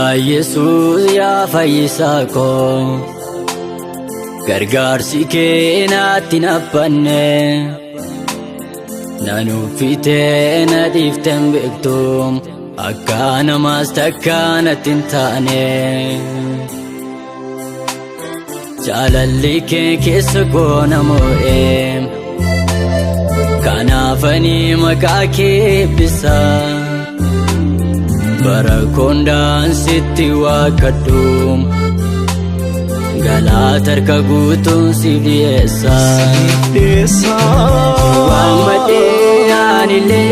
Ya Yesus ya fayyisako gargaarsi kee naatti naphanne nan uffite na dhiiften beektu akka namaas takka natti hin taane jaalalli kee keessa koo na mo'e kanaafani maqaa kee eebbisa Barakondaan sitti waaqadhu galaata harka guutuun siif dhiyeessa Waammadhee anillee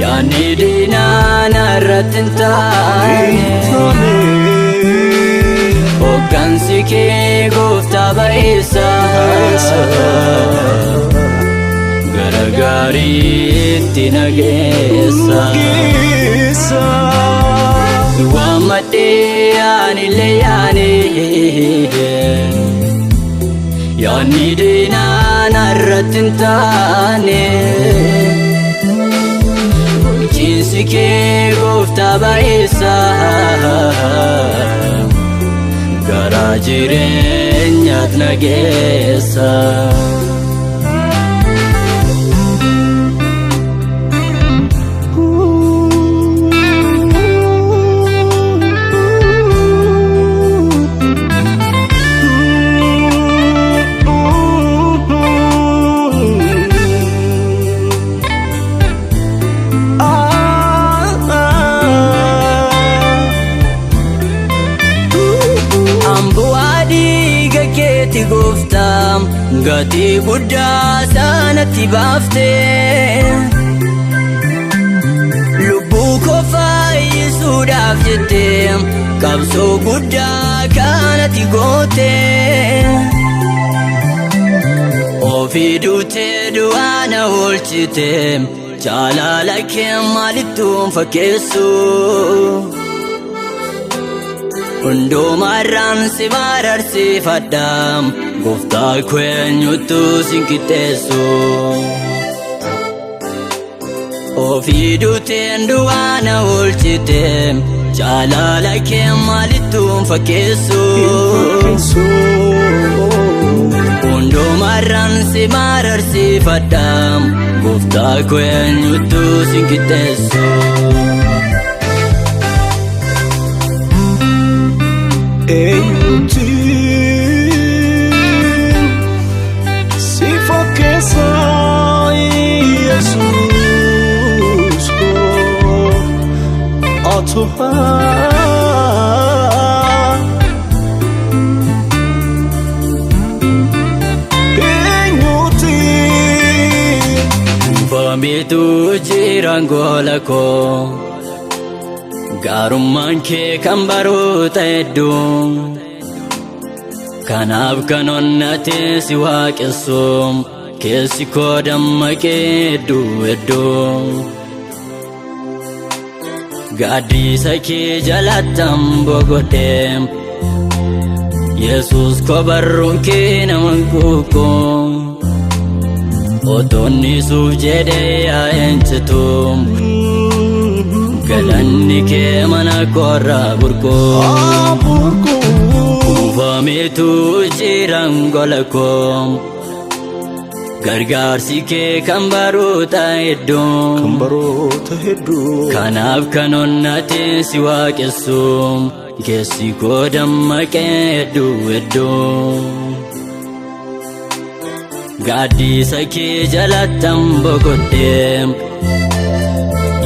yaane diinaa narratti hin taane Hooggansi kee gooftaa baay'isa Garagaariitti nageessa Waammadhee anillee yaanni diinaa narratti hin taane Bulchiinsi kee gooftaa baay'isa Garaa jireenyaatti nageessa Gooftaa gatii guddaa sanatti baaftee lubbuu koo fayyisuudhaaf jettee qabsoo guddaa kanatti gootee ofii duutee du'aa na oolchitee jaalala kee maalittuun fakkeessu Hundumarraan si mararsiifadha Gooftaa koo eenyutu sin qixxeessu Ofii duuteen du'aa na oolchitee jaalala kee maalittuun fakkeessu Hundumarraan si mararsiifadha Gooftaa koo eenyutu sin qixxeessu Si fakkeessa Yesus ko Tuhan Ufamitu jiraan gola koo Gaarummaan kee kan baroota hedduu Kanaaf kan onnatee si waaqessu Keessi koo dammaqee hedduu Gaaddisa kee jalattan boqodhee Yesus koo barruun kee nama kuuku Otoonni suuf jedhee yaa eenchitu Galanni kee mana koorraa burquu Ufameetu jiraan gola koo Gargaarsi kee kan baroota hedduu Kanaaf kan onnatee si waaqessu Keessi koo dammaqee hedduu Gaaddisa kee jalattan boqodhee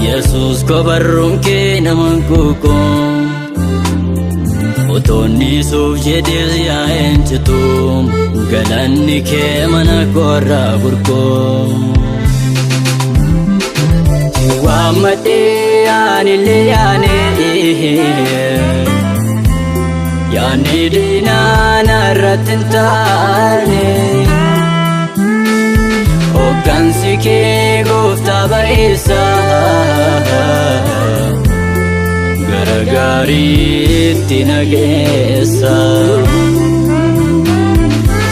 Yesus koo barruun kee nama kuuku Otoonni suuf jedhee yaa eenchitu Galanni kee mana koorraa burquu Waammadhee anillee yaanni diinaa narratti hin taane Hooggansi kee gooftaa baay'isa Garagaariitti nageessa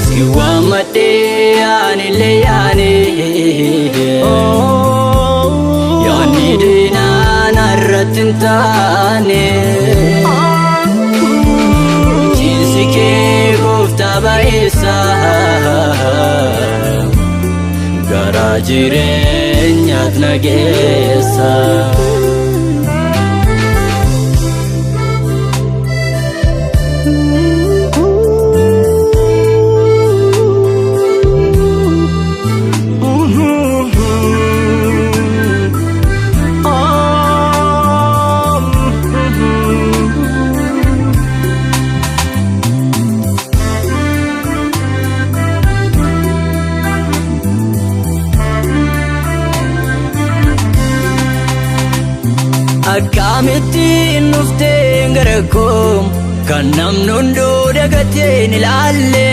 Si waammadhee anillee yaanni diinaa taane jinsi kee gooftaa baay'eessa garaa jireenyaat na geessa. Akkamittiin dhuftee gara koo kan namni hunduu dagatee ni ilaalle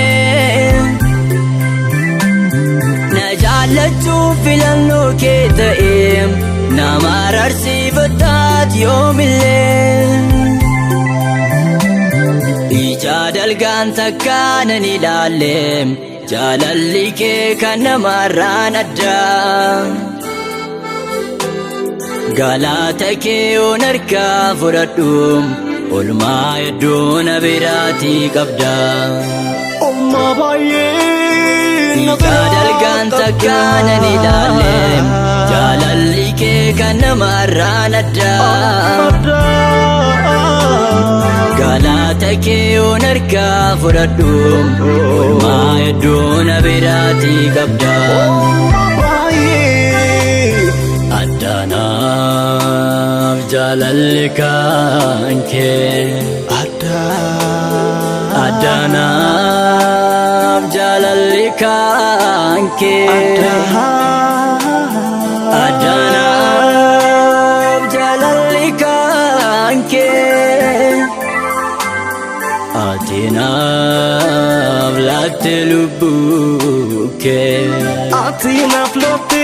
na jaallachuuf filannoo kee ta'ee nama ararsiifattaati yoomillee ija dalgaan takka nan ilaalle jaalalli kee kan namarraan addaa. Galata kee on harkaa fudhadhu olmaa hedduu na biraatii qabda. Olmaa baay'ee na ija dalgaan takka nan ilaalle jaalalli kee kan namarraan addaa. Galata kee on harkaa fudhadhu olmaa hedduu na biraatii qabda. Addaanaaf jaalalli kan kee Addaanaaf jaalalli kan kee Addaanaaf jaalalli kan kee ati naaf laatte lubbuu kee ati naaf laatte